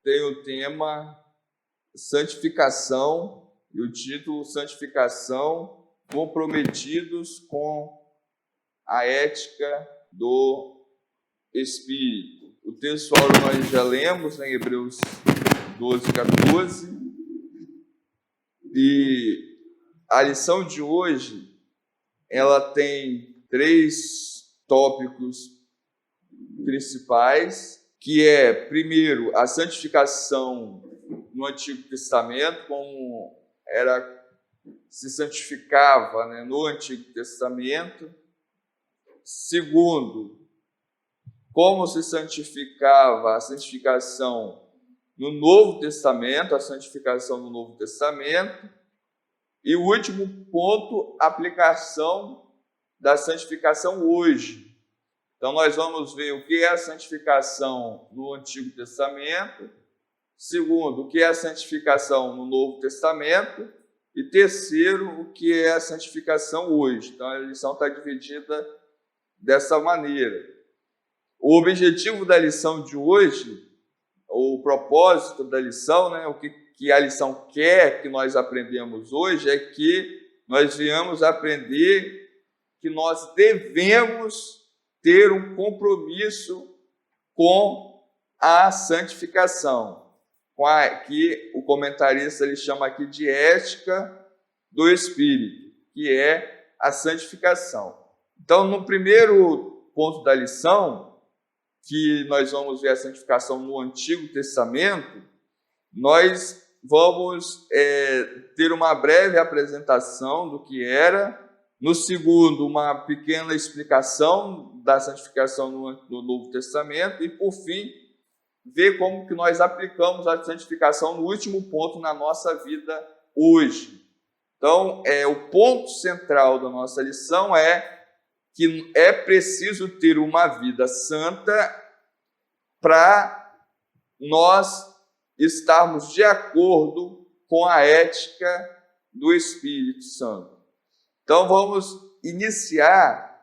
tem o tema santificação e o título Santificação, comprometidos com a ética do Espírito. O texto nós já lemos em Hebreus 12, 14, e a lição de hoje ela tem 3 tópicos principais, que é, primeiro, a santificação no Antigo Testamento, como se santificava, né, no Antigo Testamento. Segundo, como se santificava a santificação no Novo Testamento, a santificação no Novo Testamento. E o último ponto, aplicação da santificação hoje. Então, nós vamos ver o que é a santificação no Antigo Testamento. Segundo, o que é a santificação no Novo Testamento. E terceiro, o que é a santificação hoje. Então, a lição está dividida dessa maneira. O objetivo da lição de hoje, ou o propósito da lição, né, o que a lição quer que nós aprendemos hoje, é que nós venhamos aprender que nós devemos ter um compromisso com a santificação, que o comentarista ele chama aqui de ética do Espírito, que é a santificação. Então, no primeiro ponto da lição, que nós vamos ver a santificação no Antigo Testamento, nós vamos ter uma breve apresentação do que era. No segundo, uma pequena explicação da santificação no Novo Testamento. E, por fim, ver como que nós aplicamos a santificação no último ponto na nossa vida hoje. Então, o ponto central da nossa lição é que é preciso ter uma vida santa para nós estarmos de acordo com a ética do Espírito Santo. Então, vamos iniciar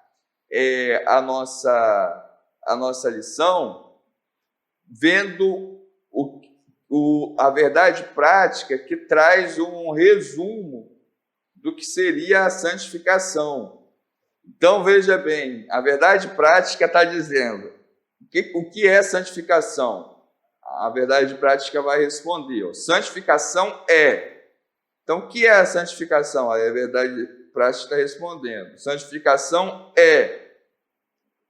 a nossa lição vendo a verdade prática, que traz um resumo do que seria a santificação. Então, veja bem, a verdade prática está dizendo o que é santificação. A verdade prática vai responder. Santificação é. Então, o que é a santificação? A verdade prática está respondendo. Santificação é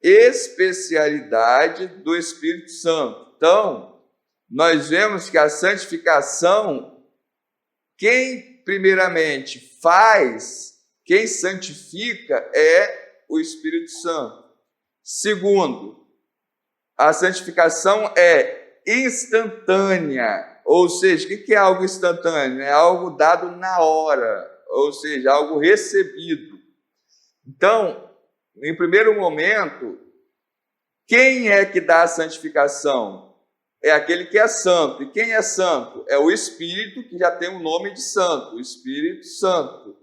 especialidade do Espírito Santo. Então, nós vemos que a santificação, quem primeiramente faz, quem santifica é o Espírito Santo. Segundo, a santificação é instantânea, ou seja, o que é algo instantâneo? É algo dado na hora, ou seja, algo recebido. Então, em primeiro momento, quem é que dá a santificação? É aquele que é santo. E quem é santo? É o Espírito, que já tem o nome de santo, o Espírito Santo.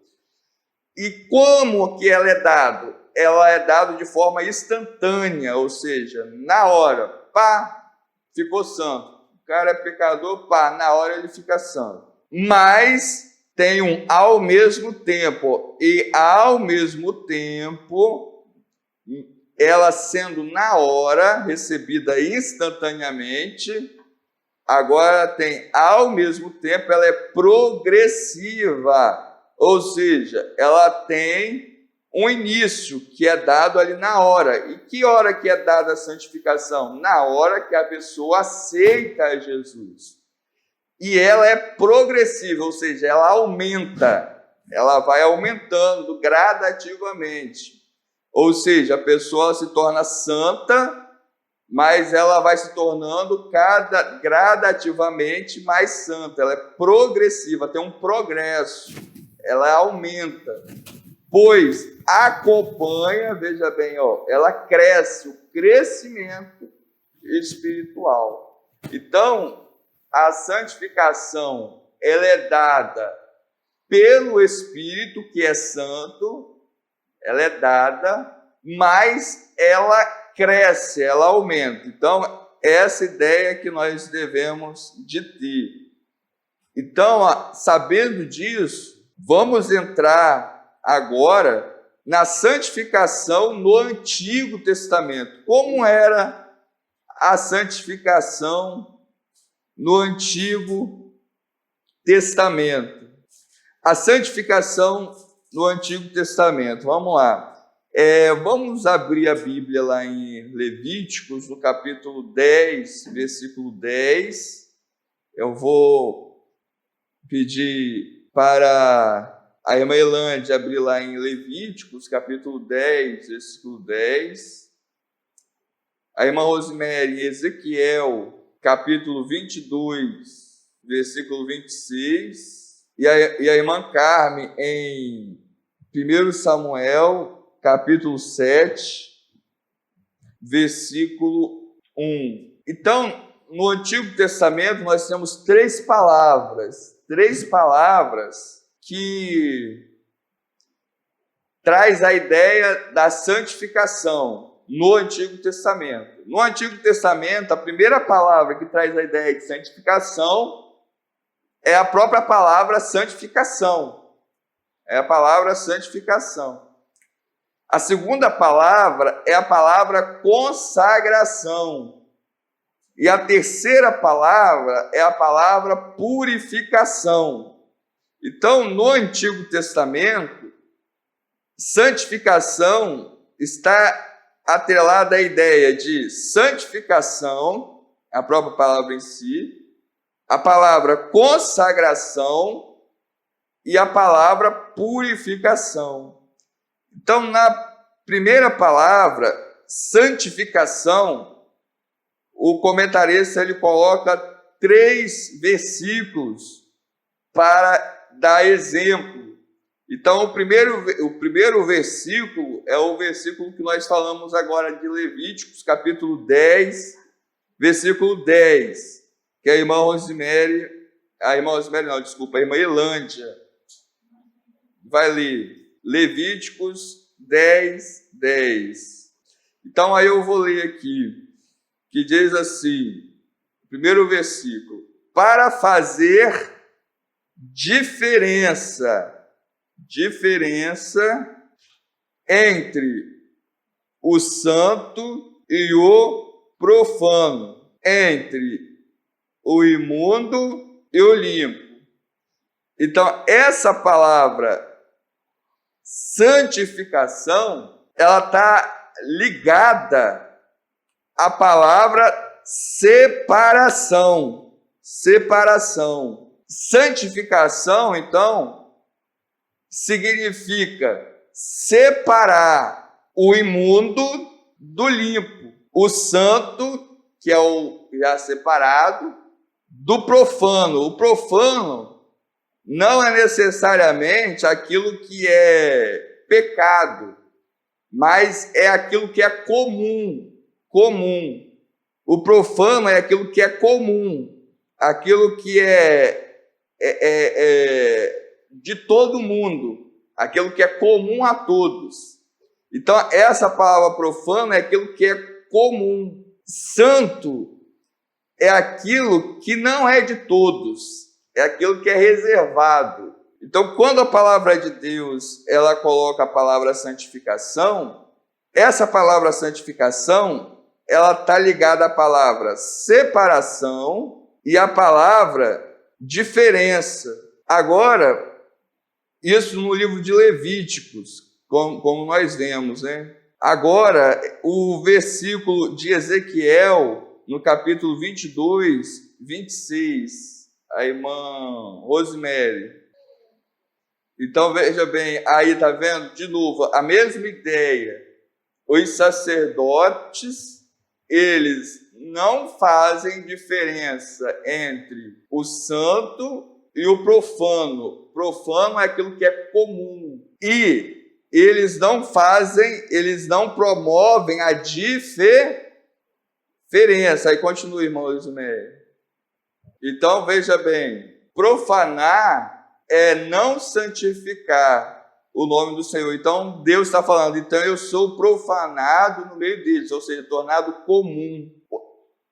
E como que ela é dada? Ela é dada de forma instantânea, ou seja, na hora, pá, ficou santo. O cara é pecador, pá, na hora ele fica santo. Mas tem um ao mesmo tempo, e ao mesmo tempo, ela sendo na hora, recebida instantaneamente, agora tem ao mesmo tempo, ela é progressiva, ou seja, ela tem um início que é dado ali na hora. E que hora que é dada a santificação? Na hora que a pessoa aceita Jesus. E ela é progressiva, ou seja, ela aumenta, ela vai aumentando gradativamente. Ou seja, a pessoa se torna santa, mas ela vai se tornando gradativamente mais santa. Ela é progressiva, tem um progresso, ela aumenta, pois acompanha, veja bem, ela cresce, o crescimento espiritual. Então, a santificação, ela é dada pelo Espírito, que é santo, ela é dada, mas ela cresce, ela aumenta. Então, essa ideia que nós devemos de ter. Então, sabendo disso, vamos entrar agora na santificação no Antigo Testamento. Como era a santificação no Antigo Testamento? A santificação no Antigo Testamento. Vamos lá. Vamos abrir a Bíblia lá em Levíticos, no capítulo 10, versículo 10. Eu vou pedir para a irmã Elândia abrir lá em Levíticos, capítulo 10, versículo 10. A irmã Rosemary em Ezequiel, capítulo 22, versículo 26. E a irmã Carmen em 1 Samuel, capítulo 7, versículo 1. Então, no Antigo Testamento, nós temos três palavras que traz a ideia da santificação no Antigo Testamento. No Antigo Testamento, a primeira palavra que traz a ideia de santificação é a própria palavra santificação. É a palavra santificação. A segunda palavra é a palavra consagração. E a terceira palavra é a palavra purificação. Então, no Antigo Testamento, santificação está atrelada à ideia de santificação, a própria palavra em si, a palavra consagração e a palavra purificação. Então, na primeira palavra, santificação, o comentarista ele coloca 3 versículos para dar exemplo. Então, o primeiro versículo é o versículo que nós falamos agora de Levíticos, capítulo 10, versículo 10, que a irmã Elândia vai ler. Levíticos 10, 10. Então, aí eu vou ler aqui, que diz assim, primeiro versículo: para fazer diferença entre o santo e o profano, entre o imundo e o limpo. Então, essa palavra santificação, ela está ligada à palavra separação. Santificação, então, significa separar o imundo do limpo, o santo, que é o já separado, do profano. O profano não é necessariamente aquilo que é pecado, mas é aquilo que é comum. O profano é aquilo que é comum, aquilo que é de todo mundo, aquilo que é comum a todos. Então, essa palavra profano é aquilo que é comum. Santo é aquilo que não é de todos, é aquilo que é reservado. Então, quando a palavra de Deus ela coloca a palavra santificação, essa palavra santificação ela está ligada à palavra separação e à palavra diferença. Agora, isso no livro de Levíticos, como nós vemos, né? Agora, o versículo de Ezequiel, no capítulo 22, 26, a irmã Rosemary. Então, veja bem, aí está vendo, de novo, a mesma ideia. Os sacerdotes, eles não fazem diferença entre o santo e o profano. Profano é aquilo que é comum. E eles não promovem a diferença. Aí continua, irmão Rosemary. Então, veja bem, profanar é não santificar o nome do Senhor. Então, Deus está falando, então eu sou profanado no meio deles, ou seja, tornado comum.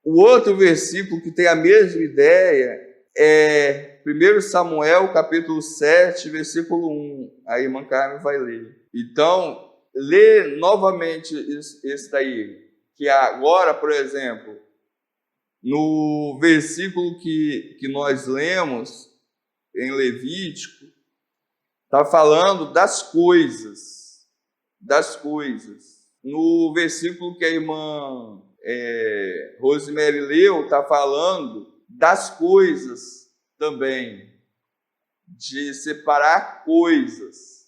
O outro versículo que tem a mesma ideia é 1 Samuel, capítulo 7, versículo 1. A irmã Carmen vai ler. Então, lê novamente esse daí, que agora, por exemplo, no versículo que nós lemos em Levítico, está falando das coisas. No versículo que a irmã Rosemary leu, está falando das coisas também, de separar coisas.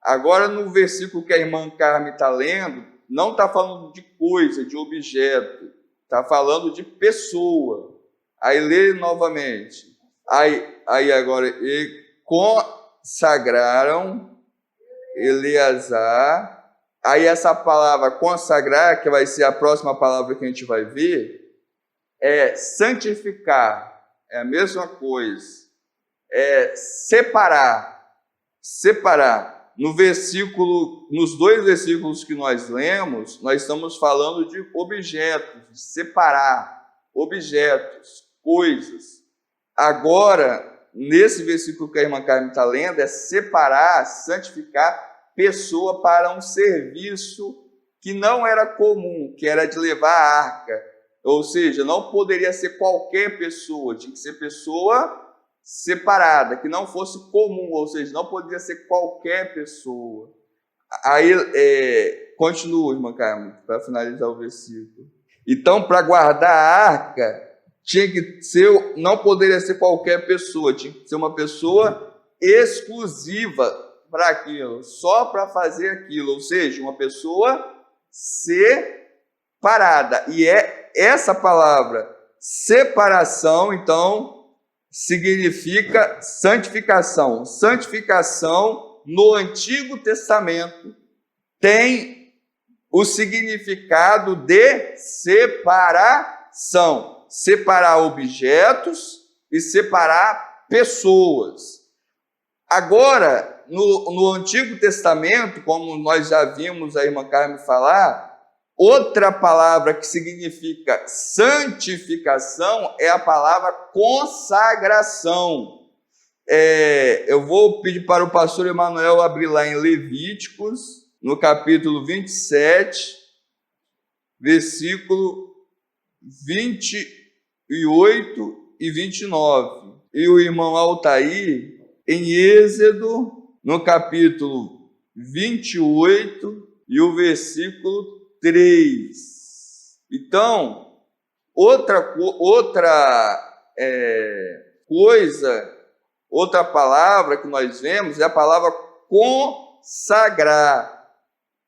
Agora, no versículo que a irmã Carmen está lendo, não está falando de coisa, de objeto, está falando de pessoa. Aí lê novamente. Aí agora, e consagraram Eleazar. Aí essa palavra consagrar, que vai ser a próxima palavra que a gente vai ver, é santificar, é a mesma coisa, é separar. Nos dois versículos que nós lemos, nós estamos falando de objetos, de separar objetos, coisas. Agora, nesse versículo que a irmã Carmen está lendo, é separar, santificar pessoa para um serviço que não era comum, que era de levar a arca. Ou seja, não poderia ser qualquer pessoa, tinha que ser pessoa separada, que não fosse comum, ou seja, não poderia ser qualquer pessoa. Aí, continua, irmã Carmen, para finalizar o versículo. Então, para guardar a arca, tinha que ser, não poderia ser qualquer pessoa, tinha que ser uma pessoa exclusiva para aquilo, só para fazer aquilo, ou seja, uma pessoa separada. E é essa palavra separação, então, significa santificação. Santificação, no Antigo Testamento, tem o significado de separação. Separar objetos e separar pessoas. Agora, no Antigo Testamento, como nós já vimos a irmã Carmen falar, outra palavra que significa santificação é a palavra consagração. Eu vou pedir para o pastor Emanuel abrir lá em Levíticos, no capítulo 27, versículo 28 e 29. E o irmão Altair, em Êxodo, no capítulo 28 e o versículo 3. Então, outra palavra que nós vemos é a palavra consagrar.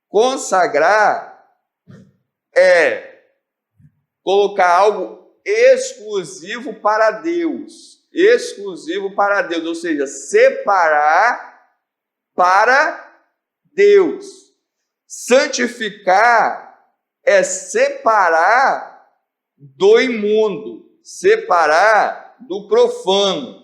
Consagrar é colocar algo exclusivo para Deus. Exclusivo para Deus, ou seja, separar para Deus. Santificar é separar do imundo, separar do profano.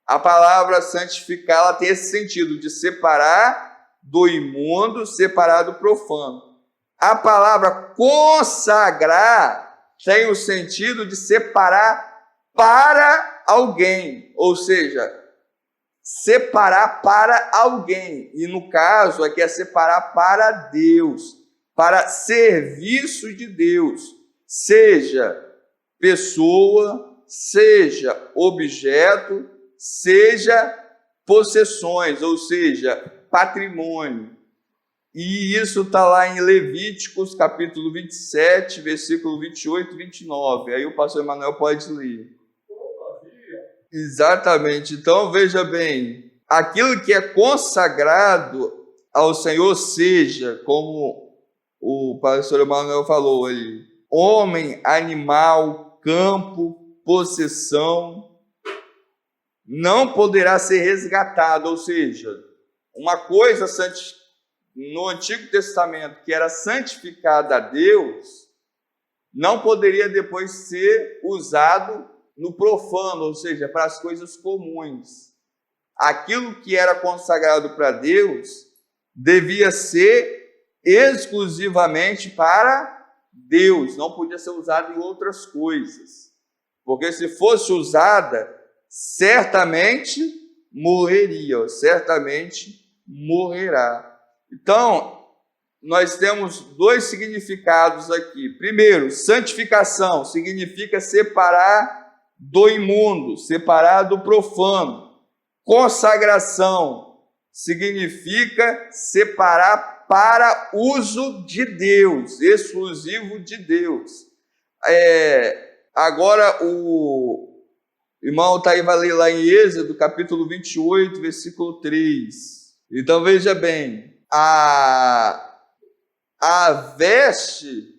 A palavra santificar, ela tem esse sentido de separar do imundo, separar do profano. A palavra consagrar tem o sentido de separar para alguém, ou seja, separar para alguém. E no caso aqui é separar para Deus, para serviço de Deus, seja pessoa, seja objeto, seja possessões, ou seja, patrimônio. E isso está lá em Levíticos, capítulo 27, versículo 28 e 29. Aí o pastor Emanuel pode ler. Exatamente. Então, veja bem, aquilo que é consagrado ao Senhor, seja, como o pastor Emanuel falou ali, homem, animal, campo, possessão, não poderá ser resgatado, ou seja, uma coisa no Antigo Testamento que era santificada a Deus, não poderia depois ser usado no profano, ou seja, para as coisas comuns. Aquilo que era consagrado para Deus devia ser exclusivamente para Deus, não podia ser usada em outras coisas, porque se fosse usada, certamente morreria, certamente morrerá. Então, nós temos dois significados aqui. Primeiro, santificação significa separar do imundo, separar do profano. Consagração significa separar para uso de Deus, exclusivo de Deus. Agora o irmão está aí, vai ler lá em Êxodo, capítulo 28, versículo 3. Então veja bem, a veste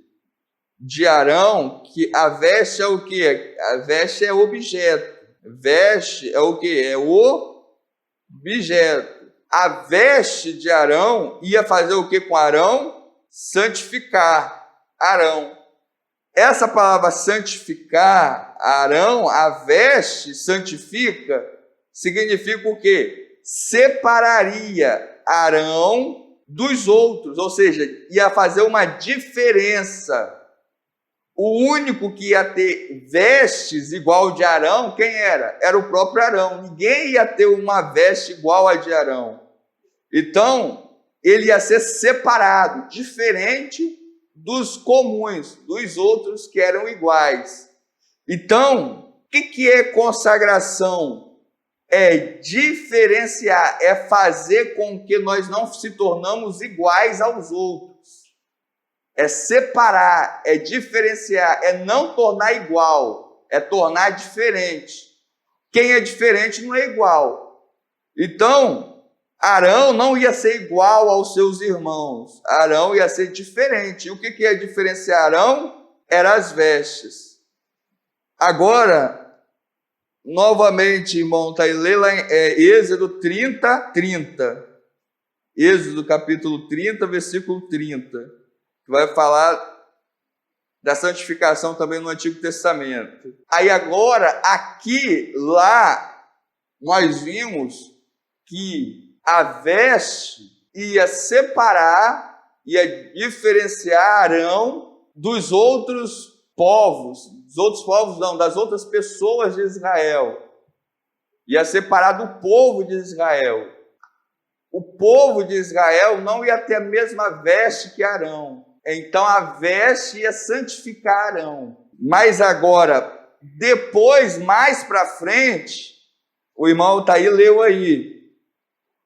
de Arão, que a veste é o quê? A veste é objeto. Veste é o quê? É o objeto. A veste de Arão ia fazer o que com Arão? Santificar Arão. Essa palavra santificar Arão, a veste santifica, significa o quê? Separaria Arão dos outros, ou seja, ia fazer uma diferença. O único que ia ter vestes igual de Arão, quem era? Era o próprio Arão. Ninguém ia ter uma veste igual a de Arão. Então, ele ia ser separado, diferente dos comuns, dos outros que eram iguais. Então, o que é consagração? É diferenciar, é fazer com que nós não se tornamos iguais aos outros. É separar, é diferenciar, é não tornar igual, é tornar diferente. Quem é diferente não é igual. Então, Arão não ia ser igual aos seus irmãos. Arão ia ser diferente. E o que ia diferenciar Arão? Eram as vestes. Agora, novamente, irmão, está aí, lê lá em Êxodo 30, 30. Êxodo capítulo 30, versículo 30. Que vai falar da santificação também no Antigo Testamento. Aí agora, aqui, lá, nós vimos que a veste ia separar, ia diferenciar Arão dos outros povos, das outras pessoas de Israel. Ia separar do povo de Israel. O povo de Israel não ia ter a mesma veste que Arão. Então a veste ia santificar Arão. Mas agora, depois, mais para frente, o irmão Taí leu aí,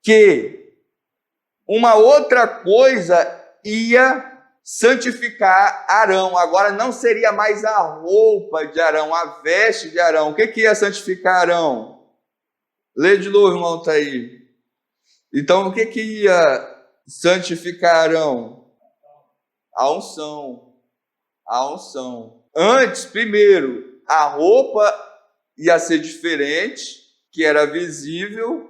que uma outra coisa ia santificar Arão. Agora não seria mais a roupa de Arão, a veste de Arão. O que ia santificar Arão? Lê de novo, irmão Taí. Então, o que ia santificar Arão? A unção. A unção. Antes, primeiro, a roupa ia ser diferente, que era visível.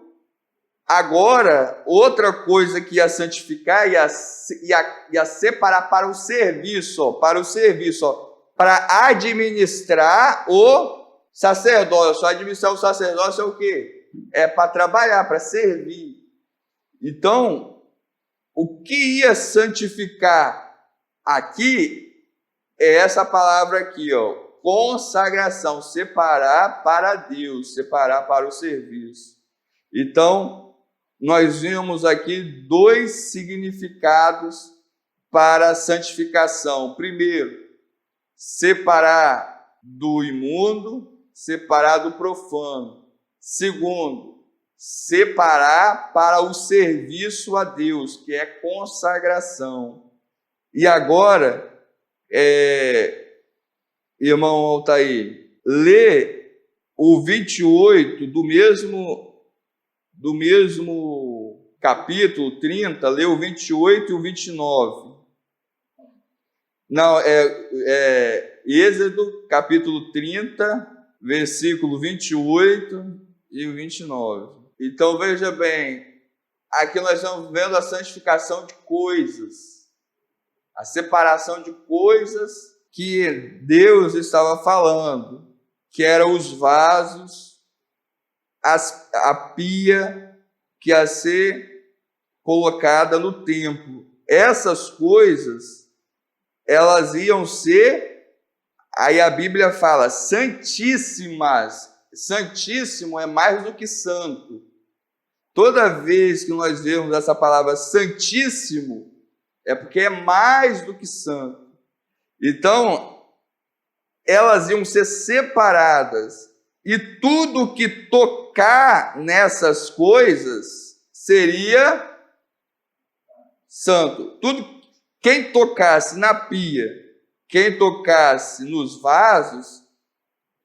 Agora, outra coisa que ia santificar, ia separar para o serviço, para administrar o sacerdócio. Administrar o sacerdócio é o quê? É para trabalhar, para servir. Então, o que ia santificar aqui é essa palavra aqui, ó, consagração, separar para Deus, separar para o serviço. Então, nós vimos aqui dois significados para a santificação. Primeiro, separar do imundo, separar do profano. Segundo, separar para o serviço a Deus, que é consagração. E agora, irmão Altair, lê o 28 do mesmo capítulo 30, lê o 28 e o 29. Não, Êxodo capítulo 30, versículo 28 e o 29. Então, veja bem, aqui nós estamos vendo a santificação de coisas. A separação de coisas que Deus estava falando, que eram os vasos, a pia que ia ser colocada no templo. Essas coisas elas iam ser, aí a Bíblia fala, santíssimas. Santíssimo é mais do que santo. Toda vez que nós vemos essa palavra santíssimo, é porque é mais do que santo. Então, elas iam ser separadas, e tudo que tocar nessas coisas seria santo. Quem tocasse na pia, quem tocasse nos vasos,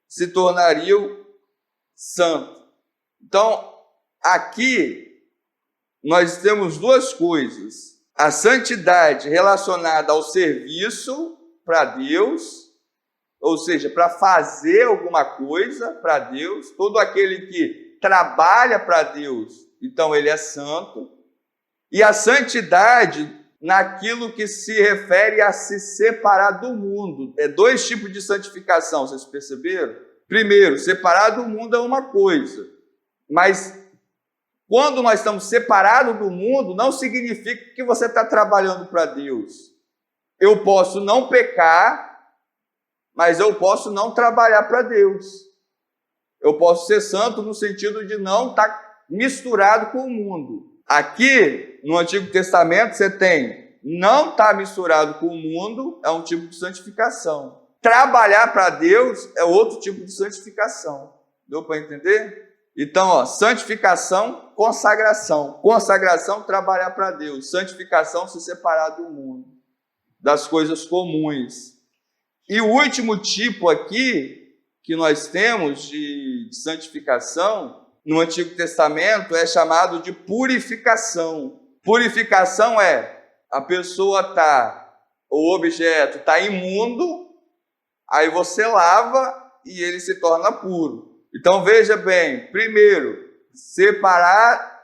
se tornariam santo. Então, aqui nós temos duas coisas: a santidade relacionada ao serviço para Deus, ou seja, para fazer alguma coisa para Deus. Todo aquele que trabalha para Deus, então ele é santo. E a santidade naquilo que se refere a se separar do mundo. É dois tipos de santificação, vocês perceberam? Primeiro, separar do mundo é uma coisa, mas quando nós estamos separados do mundo, não significa que você está trabalhando para Deus. Eu posso não pecar, mas eu posso não trabalhar para Deus. Eu posso ser santo no sentido de não estar misturado com o mundo. Aqui, no Antigo Testamento, você tem não estar misturado com o mundo, é um tipo de santificação. Trabalhar para Deus é outro tipo de santificação. Deu para entender? Então, santificação, consagração. Consagração, trabalhar para Deus. Santificação, se separar do mundo, das coisas comuns. E o último tipo aqui que nós temos de santificação no Antigo Testamento é chamado de purificação. Purificação é a pessoa o objeto está imundo, aí você lava e ele se torna puro. Então veja bem, primeiro, separar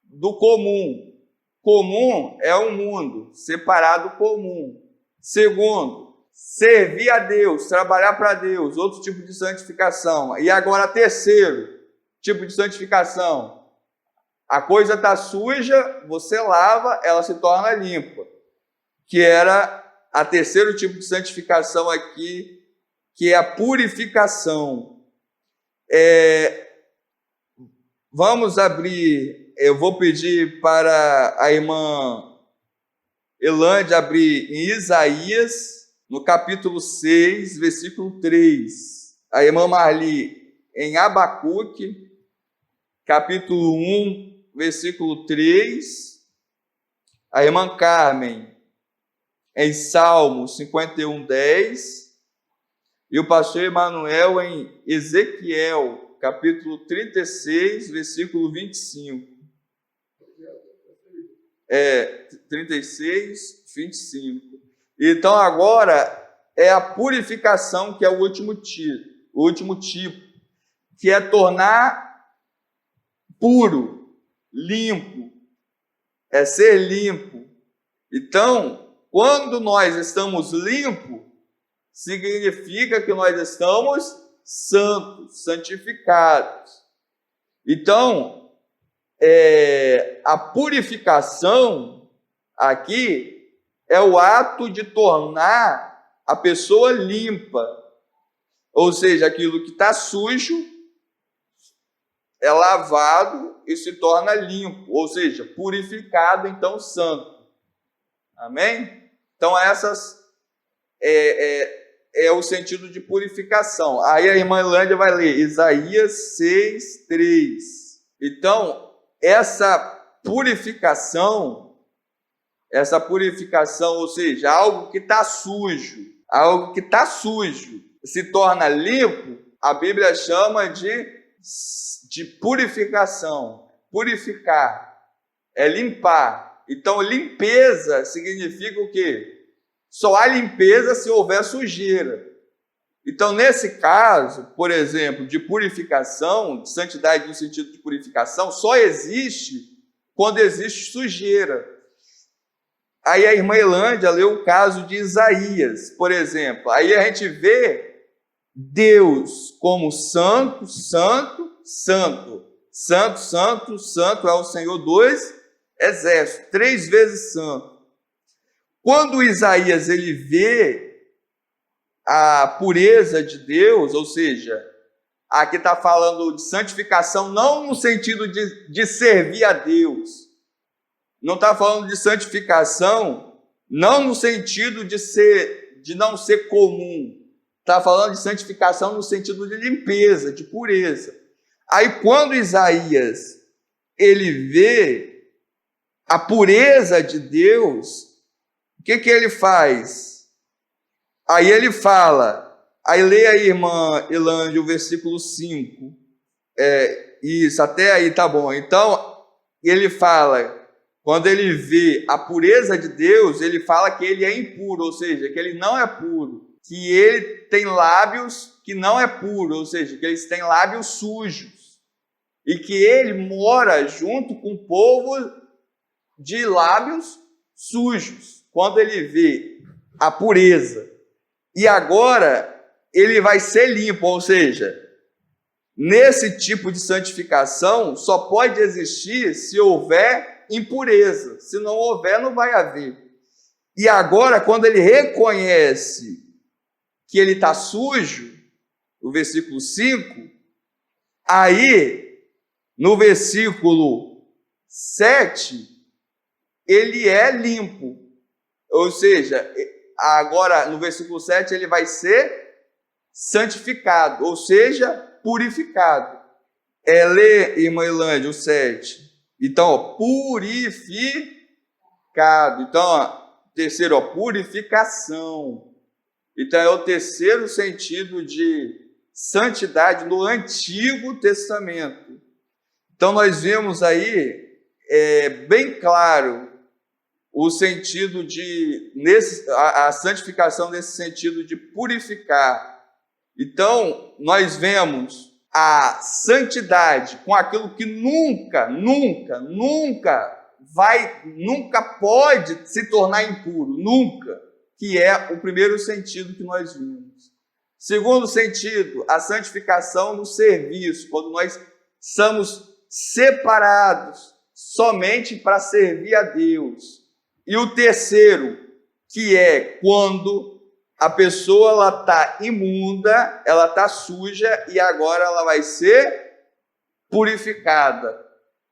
do comum. Comum é o mundo, separar do comum. Segundo, servir a Deus, trabalhar para Deus, outro tipo de santificação. E agora, terceiro tipo de santificação: a coisa está suja, você lava, ela se torna limpa. Que era a terceiro tipo de santificação aqui, que é a purificação. Vamos abrir, eu vou pedir para a irmã Elande abrir em Isaías, no capítulo 6, versículo 3. A irmã Marli em Abacuque, capítulo 1, versículo 3. A irmã Carmen em Salmo 51, 10. E o pastor Emanuel em Ezequiel, capítulo 36, versículo 25. 36, 25. Então, agora é a purificação que é o último tipo, que é tornar puro, limpo, é ser limpo. Então, quando nós estamos limpos, significa que nós estamos santos, santificados. Então, a purificação aqui é o ato de tornar a pessoa limpa, ou seja, aquilo que está sujo é lavado e se torna limpo, ou seja, purificado, então santo. Amém? Então essas é o sentido de purificação. Aí a irmã Elândia vai ler Isaías 6, 3. Então, essa purificação, ou seja, algo que está sujo, se torna limpo, a Bíblia chama de purificação. Purificar é limpar. Então, limpeza significa o quê? Só há limpeza se houver sujeira. Então, nesse caso, por exemplo, de purificação, de santidade no sentido de purificação, só existe quando existe sujeira. Aí a irmã Elândia leu o caso de Isaías, por exemplo. Aí a gente vê Deus como santo, santo, santo. Santo, santo, santo é o Senhor dos exércitos, 3 vezes santo. quando Isaías ele vê a pureza de Deus, ou seja, aqui está falando de santificação não no sentido de servir a Deus, não está falando de santificação não no sentido de não ser comum, está falando de santificação no sentido de limpeza, de pureza. Aí quando Isaías ele vê a pureza de Deus, o que ele faz? Aí ele fala, aí leia aí, irmã Elândia, o versículo 5. Isso, até aí tá bom. Então, ele fala, quando ele vê a pureza de Deus, ele fala que ele é impuro, ou seja, que ele não é puro, que ele tem lábios que não é puro, ou seja, que eles têm lábios sujos, e que ele mora junto com o povo de lábios sujos, quando ele vê a pureza. E agora ele vai ser limpo, ou seja, nesse tipo de santificação só pode existir se houver impureza. Se não houver, não vai haver. E agora, quando ele reconhece que ele está sujo, o versículo 5, aí, no versículo 7, ele é limpo. Ou seja, agora no versículo 7 ele vai ser santificado, ou seja, purificado. Lê, irmã Elândia, o 7. Então, purificado. Então, terceiro, purificação. Então, é o terceiro sentido de santidade no Antigo Testamento. Então, nós vemos aí, bem claro, o sentido de, a santificação nesse sentido de purificar. Então, nós vemos a santidade com aquilo que nunca pode se tornar impuro, nunca, que é o primeiro sentido que nós vimos. Segundo sentido, a santificação no serviço, quando nós somos separados somente para servir a Deus. E o terceiro, que é quando a pessoa ela está imunda, ela está suja e agora ela vai ser purificada,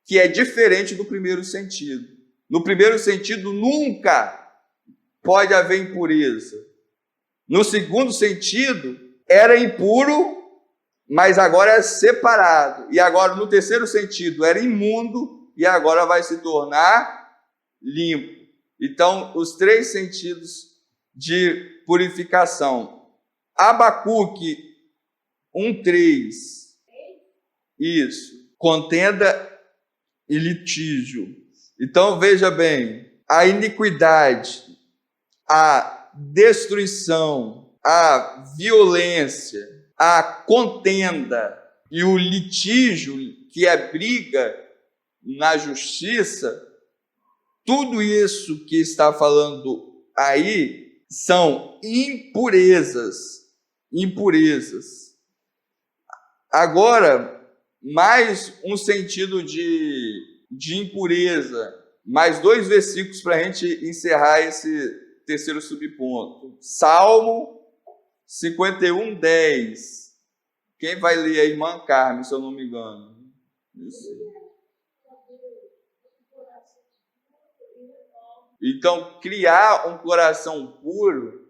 que é diferente do primeiro sentido. No primeiro sentido, nunca pode haver impureza. No segundo sentido, era impuro, mas agora é separado. E agora, no terceiro sentido, era imundo e agora vai se tornar limpo. Então, os três sentidos de purificação. Abacuque 1:3. Isso. Contenda e litígio. Então, veja bem, a iniquidade, a destruição, a violência, a contenda e o litígio, que é briga na justiça, tudo isso que está falando aí são impurezas. Agora, mais um sentido de impureza, mais 2 versículos para a gente encerrar esse terceiro subponto. Salmo 51:10. Quem vai ler aí? Irmã Carmen, se eu não me engano. Isso. Então, criar um coração puro,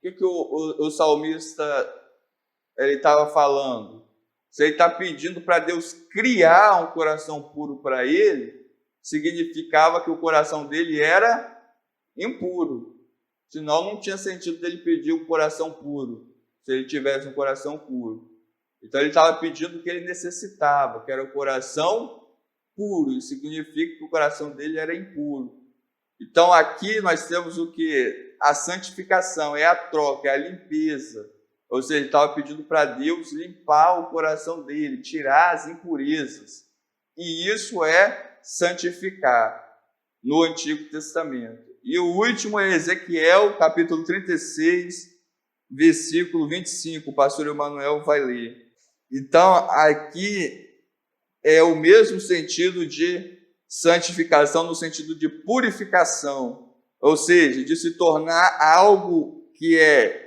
o que o salmista estava falando? Se ele está pedindo para Deus criar um coração puro para ele, significava que o coração dele era impuro. Senão não tinha sentido dele pedir um coração puro, se ele tivesse um coração puro. Então ele estava pedindo o que ele necessitava, que era o coração puro. Isso significa que o coração dele era impuro. Então aqui nós temos o que? A santificação, é a troca, é a limpeza. Ou seja, ele estava pedindo para Deus limpar o coração dele, tirar as impurezas. E isso é santificar no Antigo Testamento. E o último é Ezequiel, capítulo 36, versículo 25. O pastor Emanuel vai ler. Então, aqui é o mesmo sentido de santificação, no sentido de purificação. ou seja, de se tornar algo que é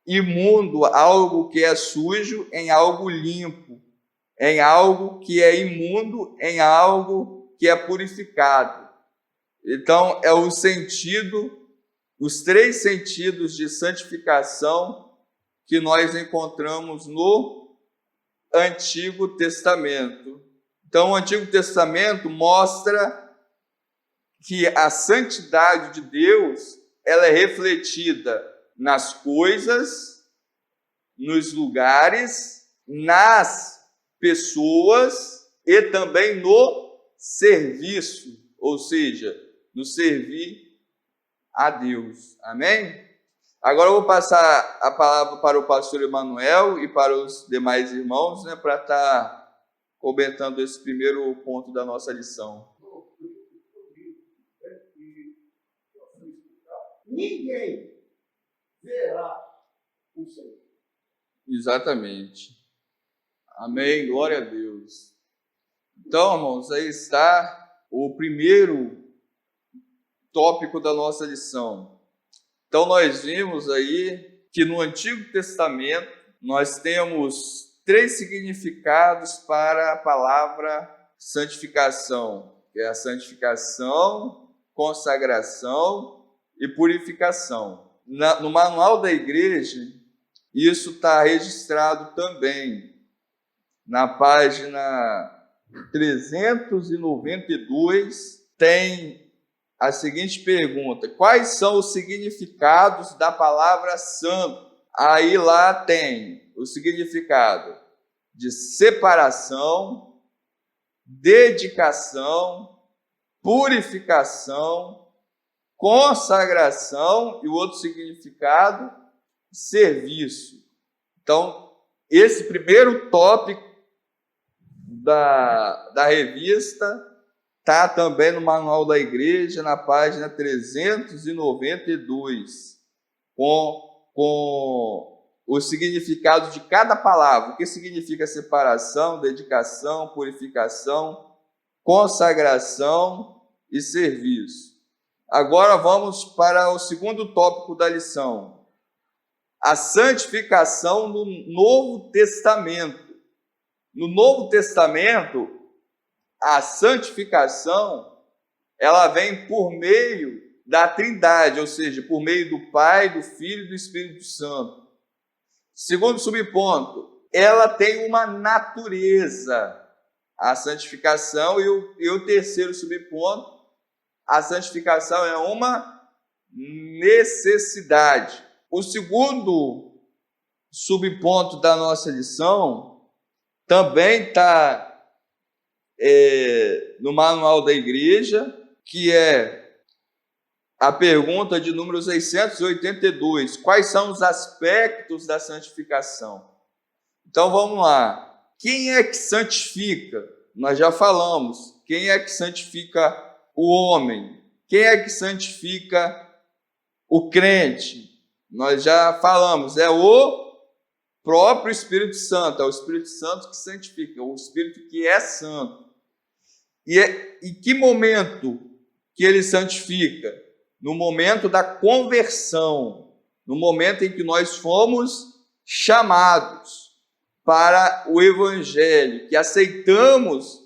imundo, algo que é sujo, em algo limpo, em algo que é imundo, em algo que é purificado. Então, é o sentido, os 3 sentidos de santificação que nós encontramos no Antigo Testamento. Então, o Antigo Testamento mostra que a santidade de Deus, ela é refletida nas coisas, nos lugares, nas pessoas e também no serviço, ou seja, no servir a Deus. Amém? Agora eu vou passar a palavra para o pastor Emanuel e para os demais irmãos, para estar comentando esse primeiro ponto da nossa lição. Ninguém verá o Senhor. Exatamente. Amém. Glória a Deus. Então, irmãos, aí está o primeiro tópico da nossa lição. Então, nós vimos aí que no Antigo Testamento nós temos 3 significados para a palavra santificação, que é a santificação, consagração e purificação. No manual da igreja, isso está registrado também na página 392, tem a seguinte pergunta: quais são os significados da palavra santo? Aí lá tem o significado de separação, dedicação, purificação, consagração e o outro significado, serviço. Então, esse primeiro tópico da revista está também no manual da igreja, na página 392, com o significado de cada palavra. O que significa separação, dedicação, purificação, consagração e serviço. Agora vamos para o segundo tópico da lição: a santificação no Novo Testamento. No Novo Testamento, a santificação, ela vem por meio da Trindade, ou seja, por meio do Pai, do Filho e do Espírito Santo. Segundo subponto, ela tem uma natureza, a santificação, e o terceiro subponto, a santificação é uma necessidade. O segundo subponto da nossa lição também está no manual da igreja, que é a pergunta de número 682. Quais são os aspectos da santificação? Então vamos lá. Quem é que santifica? Nós já falamos. Quem é que santifica o homem? Quem é que santifica o crente? Nós já falamos. É o próprio Espírito Santo. É o Espírito Santo que santifica. O Espírito que é santo. E em que momento que ele santifica? No momento da conversão, no momento em que nós fomos chamados para o Evangelho, que aceitamos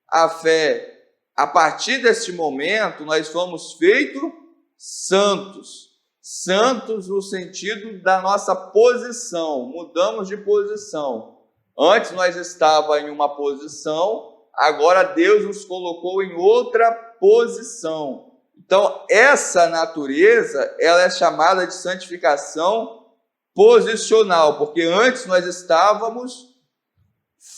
a fé. A partir deste momento, nós fomos feitos santos. Santos no sentido da nossa posição, mudamos de posição. Antes nós estávamos em uma posição, agora Deus nos colocou em outra posição. Então, essa natureza, ela é chamada de santificação posicional, porque antes nós estávamos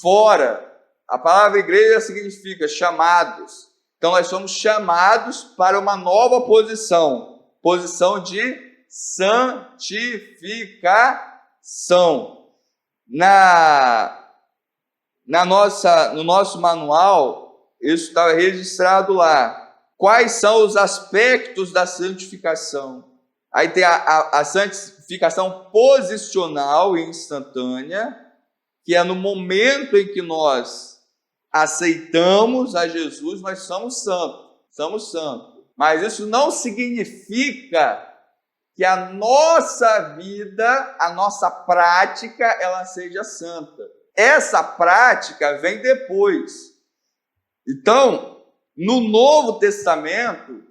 fora. A palavra igreja significa chamados. Então, nós somos chamados para uma nova posição, posição de santificação. No nosso manual, isso está registrado lá. Quais são os aspectos da santificação? Aí tem a santificação posicional e instantânea, que é no momento em que nós aceitamos a Jesus, nós somos santos. Mas isso não significa que a nossa vida, a nossa prática, ela seja santa. Essa prática vem depois. Então, no Novo Testamento,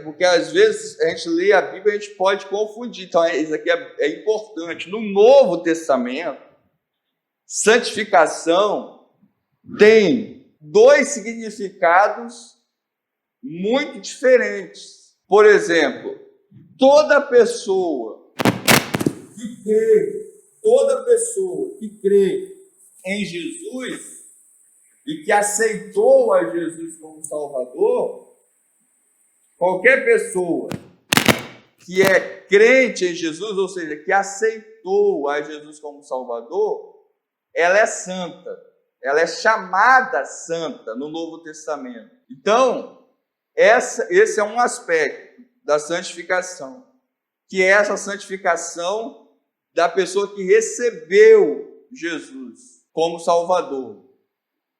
porque às vezes a gente lê a Bíblia e a gente pode confundir. Então, isso aqui é importante. No Novo Testamento, santificação tem dois significados muito diferentes. Por exemplo, toda pessoa que crê em Jesus e que aceitou a Jesus como Salvador, qualquer pessoa que é crente em Jesus, ou seja, que aceitou a Jesus como Salvador, ela é santa, ela é chamada santa no Novo Testamento. Então, esse é um aspecto da santificação, que é essa santificação da pessoa que recebeu Jesus como Salvador.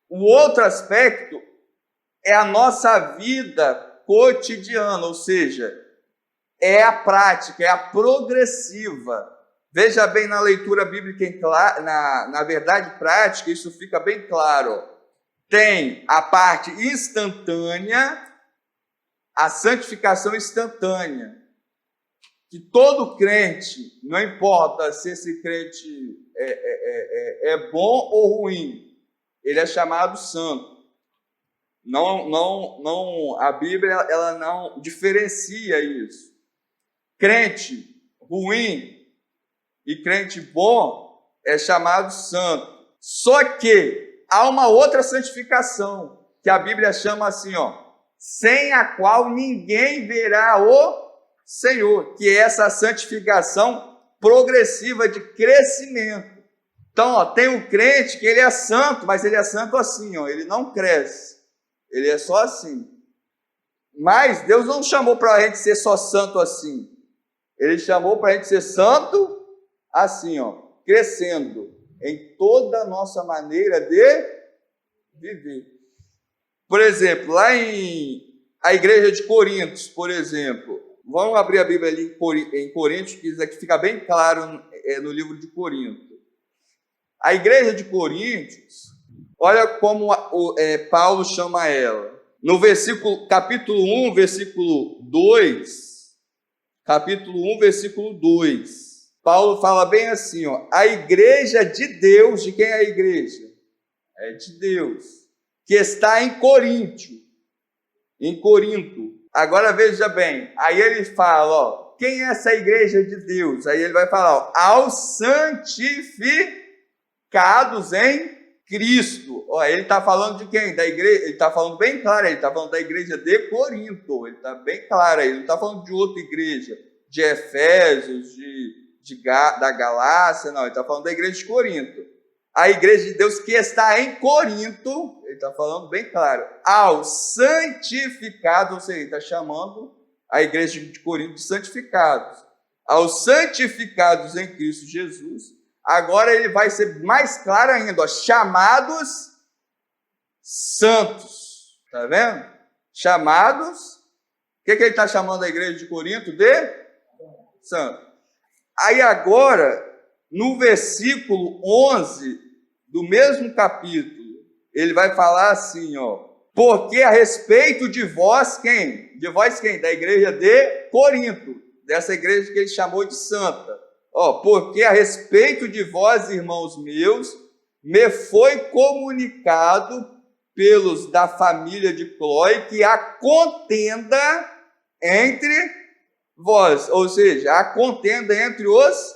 O outro aspecto é a nossa vida cotidiana, ou seja, é a prática, é a progressiva. Veja bem na leitura bíblica, na verdade prática, isso fica bem claro. Tem a parte instantânea, a santificação instantânea, que todo crente, não importa se esse crente é bom ou ruim, ele é chamado santo. A Bíblia ela não diferencia isso. Crente ruim e crente bom é chamado santo. Só que há uma outra santificação, que a Bíblia chama assim, sem a qual ninguém verá o Senhor, que é essa santificação progressiva de crescimento. Então, tem um crente que ele é santo, mas ele é santo assim, ele não cresce, ele é só assim. Mas Deus não chamou para a gente ser só santo assim, ele chamou para a gente ser santo assim, crescendo em toda a nossa maneira de viver. Por exemplo, lá a igreja de Coríntios, por exemplo, vamos abrir a Bíblia ali em Coríntios, que isso aqui fica bem claro no livro de Coríntios. A igreja de Coríntios, olha como Paulo chama ela. No capítulo 1, versículo 2, Paulo fala bem assim, a igreja de Deus, de quem é a igreja? É de Deus, que está em Corinto. Agora veja bem, aí ele fala, quem é essa igreja de Deus? Aí ele vai falar, aos santificados em Cristo. Ele está falando de quem? Da igreja. Ele está falando bem claro, ele está falando da igreja de Corinto. Ele está bem claro, ele não está falando de outra igreja, de Efésios, da Galácia, não, ele está falando da igreja de Corinto. A igreja de Deus que está em Corinto, ele está falando bem claro, aos santificados, ou seja, ele está chamando a igreja de Corinto de santificados, aos santificados em Cristo Jesus. Agora ele vai ser mais claro ainda, chamados santos, está vendo? Chamados, o que ele está chamando a igreja de Corinto de? Santo. Aí agora, no versículo 11 do mesmo capítulo, ele vai falar assim, porque a respeito de vós, quem? De vós quem? Da igreja de Corinto, dessa igreja que ele chamou de santa. Porque a respeito de vós, irmãos meus, me foi comunicado pelos da família de Cloé que há contenda entre vós, ou seja, há contenda entre os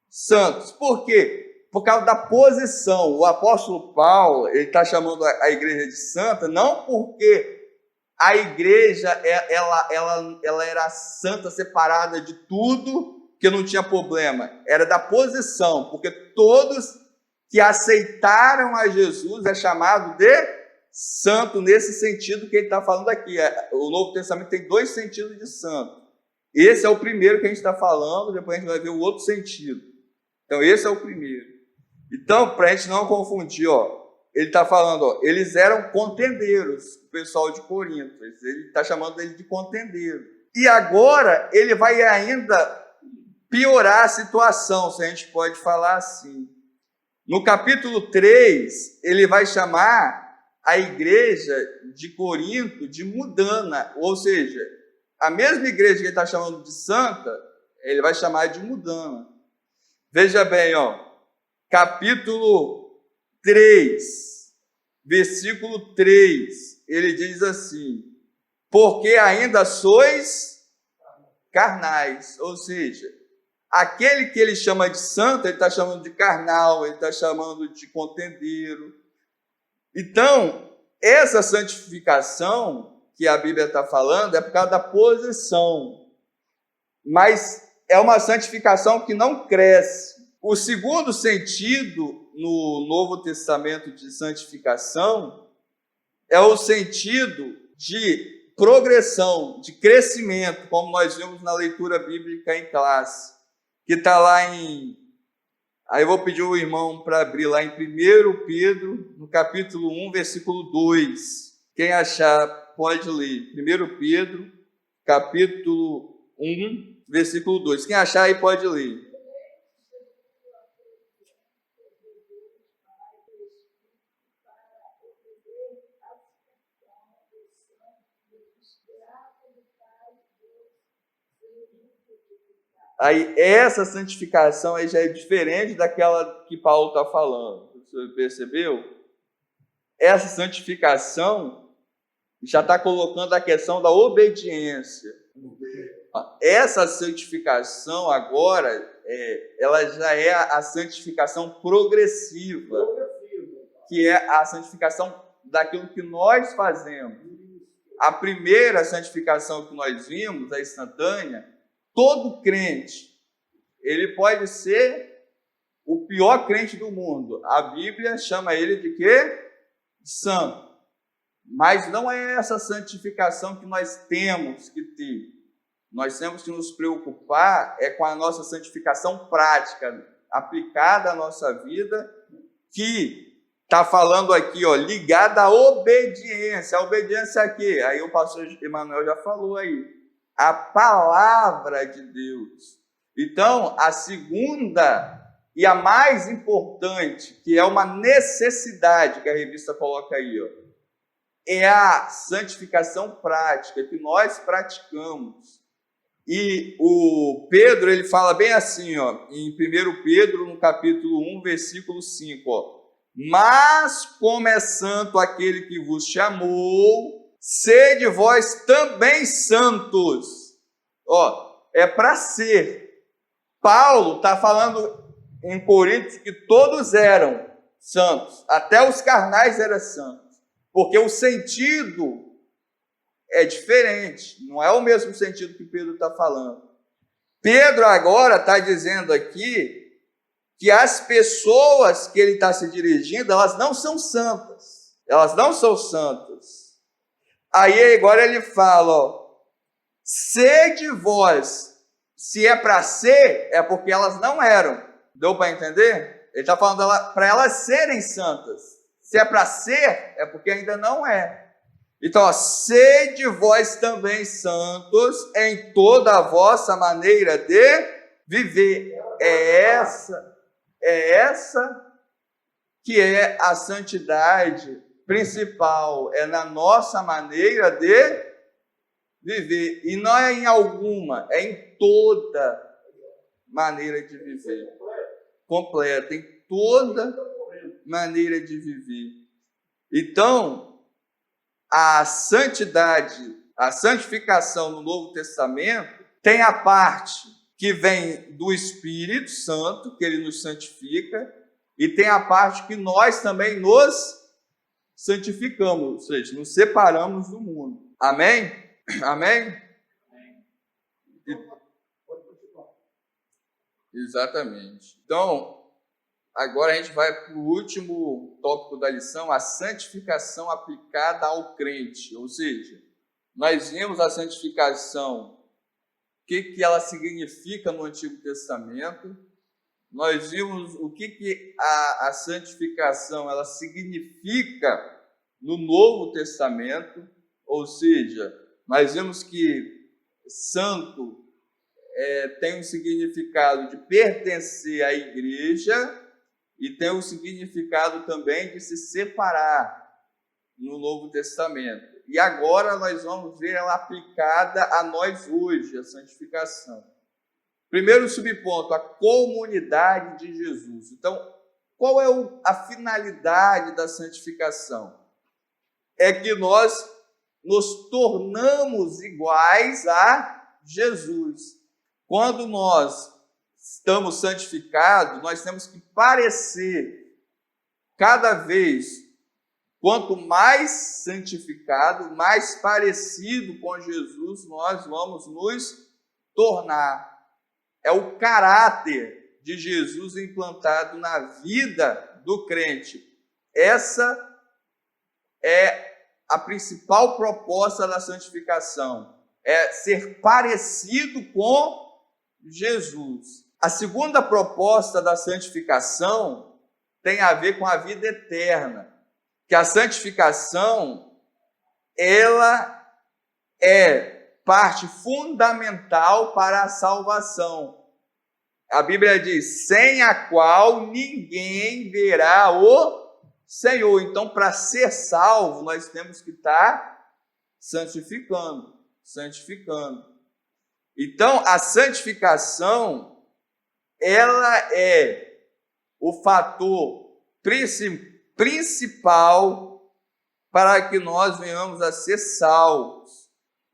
santos. Por quê? Por causa da posição. O apóstolo Paulo, ele está chamando a igreja de santa, não porque a igreja ela era santa, separada de tudo, que não tinha problema, era da posição, porque todos que aceitaram a Jesus é chamado de santo, nesse sentido que ele está falando aqui. O Novo Testamento tem dois sentidos de santo. Esse é o primeiro que a gente está falando, depois a gente vai ver o outro sentido. Então, esse é o primeiro. Então, para a gente não confundir, ele está falando, ó, eles eram contendeiros, o pessoal de Corinto. Ele está chamando ele de contendeiro. E agora ele vai ainda piorar a situação, se a gente pode falar assim. No capítulo 3, ele vai chamar a igreja de Corinto de mudana, ou seja, a mesma igreja que ele está chamando de santa, ele vai chamar de mudana. Veja bem, ó, capítulo 3, versículo 3, ele diz assim: porque ainda sois carnais, ou seja, aquele que ele chama de santo, ele está chamando de carnal, ele está chamando de contendeiro. Então, essa santificação que a Bíblia está falando é por causa da posição, mas é uma santificação que não cresce. O segundo sentido no Novo Testamento de santificação é o sentido de progressão, de crescimento, como nós vimos na leitura bíblica em classe, que está lá em... Aí eu vou pedir o irmão para abrir lá em 1 Pedro, no capítulo 1, versículo 2. Quem achar, pode ler. 1 Pedro, capítulo 1, versículo 2. Quem achar aí, pode ler. Aí, essa santificação aí já é diferente daquela que Paulo está falando. Você percebeu? Essa santificação já está colocando a questão da obediência. Essa santificação agora, ela já é a santificação progressiva, que é a santificação daquilo que nós fazemos. A primeira santificação que nós vimos, a instantânea, todo crente, ele pode ser o pior crente do mundo. A Bíblia chama ele de quê? De santo. Mas não é essa santificação que nós temos que ter. Nós temos que nos preocupar com a nossa santificação prática, aplicada à nossa vida, que está falando aqui, ó, ligada à obediência. A obediência a quê? Aí o pastor Emanuel já falou aí. A palavra de Deus. Então, a segunda e a mais importante, que é uma necessidade que a revista coloca aí, ó, é a santificação prática, que nós praticamos. E o Pedro, ele fala bem assim, ó, em 1 Pedro, no capítulo 1, versículo 5, ó, mas como é santo aquele que vos chamou, sede vós também santos. Ó, é para ser. Paulo está falando em Coríntios que todos eram santos, até os carnais eram santos, porque o sentido é diferente, não é o mesmo sentido que Pedro está falando. Pedro agora está dizendo aqui que as pessoas que ele está se dirigindo, elas não são santas, elas não são santas. Aí agora ele fala, ó, sede vós, se é para ser, é porque elas não eram. Deu para entender? Ele está falando para elas serem santas. Se é para ser, é porque ainda não é. Então, ó, sede vós também santos em toda a vossa maneira de viver. É essa que é a santidade principal, é na nossa maneira de viver. E não é em alguma, é em toda maneira de viver. Completa, em toda maneira de viver. Então, a santidade, a santificação no Novo Testamento tem a parte que vem do Espírito Santo, que ele nos santifica, e tem a parte que nós também nos santificamos, ou seja, nos separamos do mundo. Amém? Amém? Exatamente. Então, agora a gente vai para o último tópico da lição, a santificação aplicada ao crente. Ou seja, nós vimos a santificação, o que ela significa no Antigo Testamento. nós vimos o que a santificação ela significa no Novo Testamento, ou seja, nós vimos que santo tem um significado de pertencer à igreja e tem um significado também de se separar no Novo Testamento. E agora nós vamos ver ela aplicada a nós hoje, a santificação. Primeiro subponto, a comunidade de Jesus. Então, qual é a finalidade da santificação? É que nós nos tornamos iguais a Jesus. Quando nós estamos santificados, nós temos que parecer cada vez, quanto mais santificado, mais parecido com Jesus nós vamos nos tornar. É o caráter de Jesus implantado na vida do crente. Essa é a principal proposta da santificação, é ser parecido com Jesus. A segunda proposta da santificação tem a ver com a vida eterna, que a santificação, ela é parte fundamental para a salvação. A Bíblia diz, sem a qual ninguém verá o Senhor. Então, para ser salvo, nós temos que estar santificando. Então, a santificação, ela é o fator principal para que nós venhamos a ser salvos.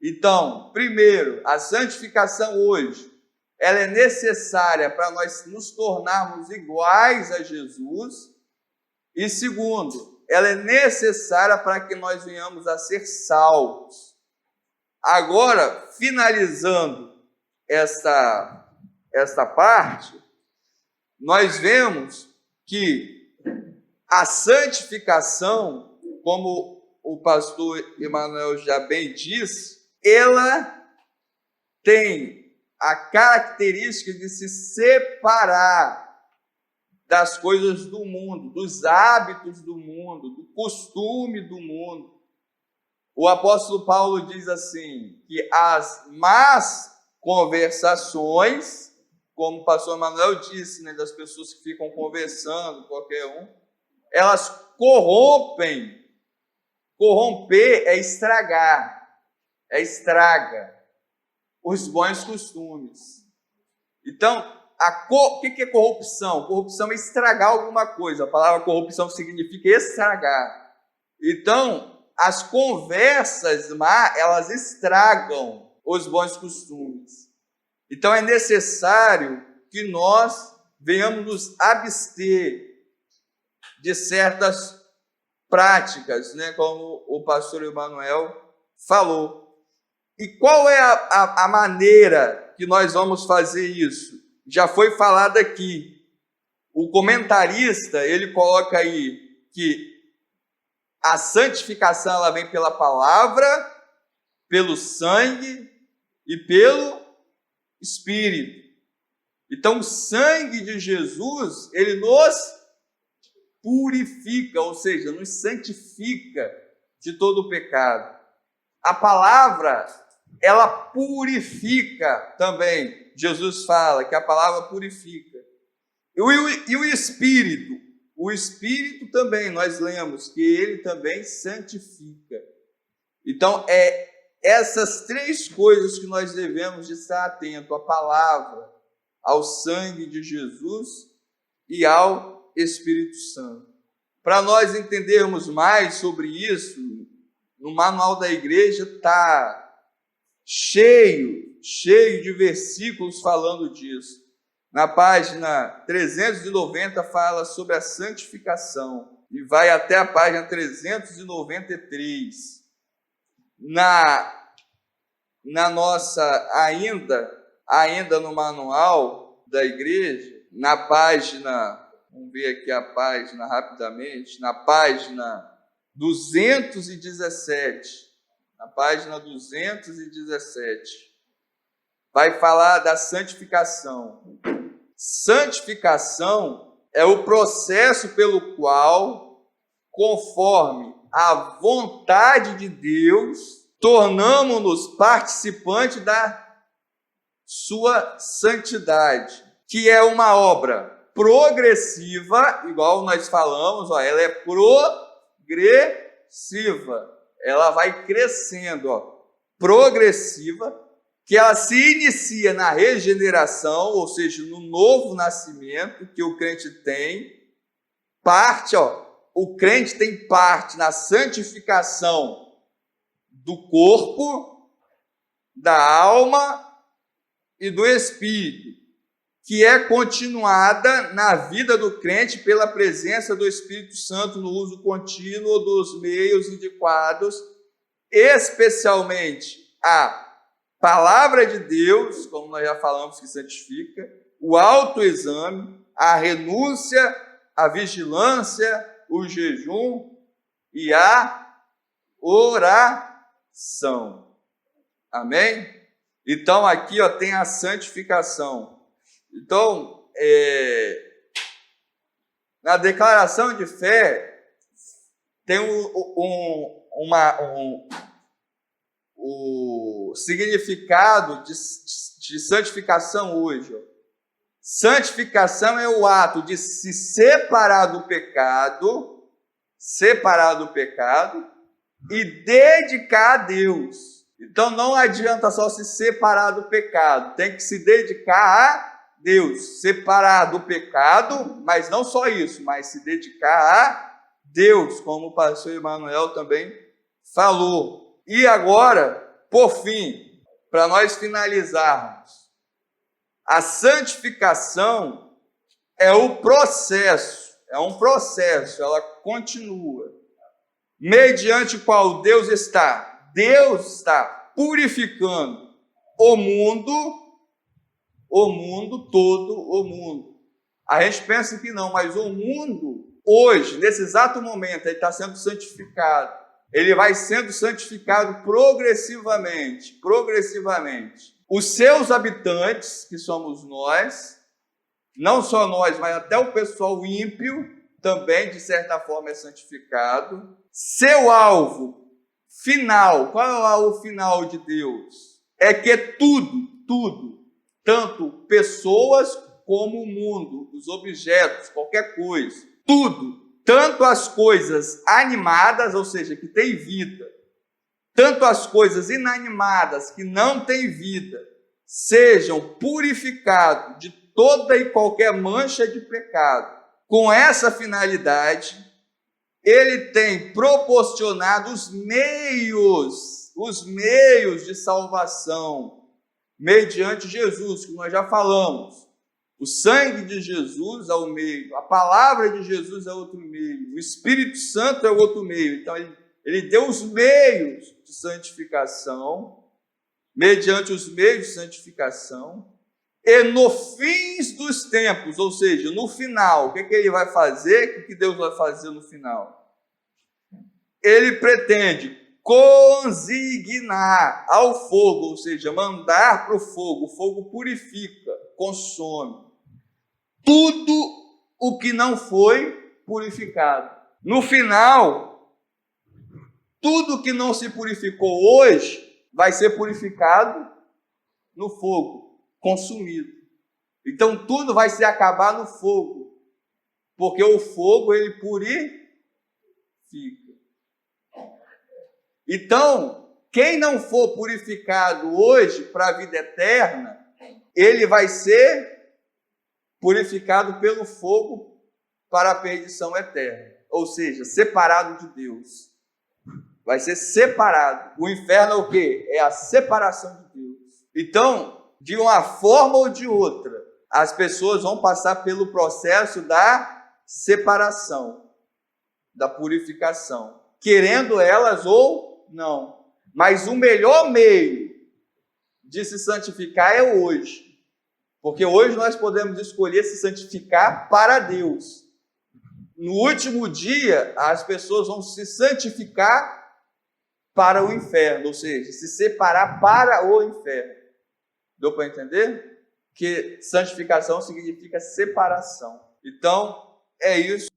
Então, primeiro, a santificação hoje, ela é necessária para nós nos tornarmos iguais a Jesus. E segundo, ela é necessária para que nós venhamos a ser salvos. Agora, finalizando esta parte, nós vemos que a santificação, como o pastor Emanuel já bem disse, ela tem a característica de se separar das coisas do mundo, dos hábitos do mundo, do costume do mundo. O apóstolo Paulo diz assim, que as más conversações, como o pastor Emanuel disse, né, das pessoas que ficam conversando, qualquer um, elas corrompem. Corromper é estragar, estraga os bons costumes. Então, o que é corrupção? Corrupção é estragar alguma coisa. A palavra corrupção significa estragar. Então, as conversas má, elas estragam os bons costumes. Então, é necessário que nós venhamos nos abster de certas práticas, né, como o pastor Emanuel falou. E qual é a maneira que nós vamos fazer isso? Já foi falado aqui. O comentarista, ele coloca aí que a santificação ela vem pela palavra, pelo sangue e pelo Espírito. Então, o sangue de Jesus, ele nos purifica, ou seja, nos santifica de todo o pecado. A palavra, ela purifica também. Jesus fala que a palavra purifica. E o Espírito? O Espírito também, nós lemos que ele também santifica. Então, é essas três coisas que nós devemos estar atentos: a palavra, ao sangue de Jesus e ao Espírito Santo. Para nós entendermos mais sobre isso, no manual da igreja está cheio de versículos falando disso. Na página 390 fala sobre a santificação e vai até a página 393. Na nossa, ainda no manual da igreja, na página, vamos ver aqui a página rapidamente, na página 217, vai falar da santificação. Santificação é o processo pelo qual, conforme a vontade de Deus, tornamos-nos participantes da sua santidade, que é uma obra progressiva, igual nós falamos, ela é progressiva, ela vai crescendo, progressiva, que ela se inicia na regeneração, ou seja, no novo nascimento que o crente tem, parte, o crente tem parte na santificação do corpo, da alma e do espírito, que é continuada na vida do crente pela presença do Espírito Santo no uso contínuo dos meios adequados, especialmente a palavra de Deus, como nós já falamos que santifica, o autoexame, a renúncia, a vigilância, o jejum e a oração. Amém? Então, aqui tem a santificação. Então, na declaração de fé, tem o significado de santificação hoje. Santificação é o ato de se separar do pecado e dedicar a Deus. Então não adianta só se separar do pecado, tem que se dedicar a Deus, separar do pecado, mas não só isso, mas se dedicar a Deus, como o pastor Emanuel também falou. E agora, por fim, para nós finalizarmos, a santificação é um processo, ela continua, mediante o qual Deus está purificando o mundo todo. A gente pensa que não, mas o mundo, hoje, nesse exato momento, ele está sendo santificado. Ele vai sendo santificado progressivamente. Os seus habitantes, que somos nós, não só nós, mas até o pessoal ímpio, também, de certa forma, é santificado. Seu alvo final, qual é o alvo final de Deus? É que tudo, tanto pessoas como o mundo, os objetos, qualquer coisa, tudo, tanto as coisas animadas, ou seja, que têm vida, tanto as coisas inanimadas, que não têm vida, sejam purificados de toda e qualquer mancha de pecado. Com essa finalidade, ele tem proporcionado os meios de salvação, mediante Jesus, que nós já falamos. O sangue de Jesus é o meio, a palavra de Jesus é outro meio, o Espírito Santo é outro meio. Então, ele deu os meios de santificação, mediante os meios de santificação, e no fim dos tempos, ou seja, no final, o que ele vai fazer? O que Deus vai fazer no final? Ele pretende consignar ao fogo, ou seja, mandar para o fogo purifica, consome tudo o que não foi purificado. No final, tudo que não se purificou hoje vai ser purificado no fogo, consumido. Então tudo vai se acabar no fogo, porque o fogo ele purifica. Então, quem não for purificado hoje para a vida eterna, ele vai ser purificado pelo fogo para a perdição eterna, ou seja, separado de Deus. Vai ser separado. O inferno é o quê? É a separação de Deus. Então, de uma forma ou de outra, as pessoas vão passar pelo processo da separação, da purificação, querendo elas ou não. Mas o melhor meio de se santificar é hoje. Porque hoje nós podemos escolher se santificar para Deus. No último dia, as pessoas vão se santificar para o inferno, ou seja, se separar para o inferno. Deu para entender? que santificação significa separação. Então, é isso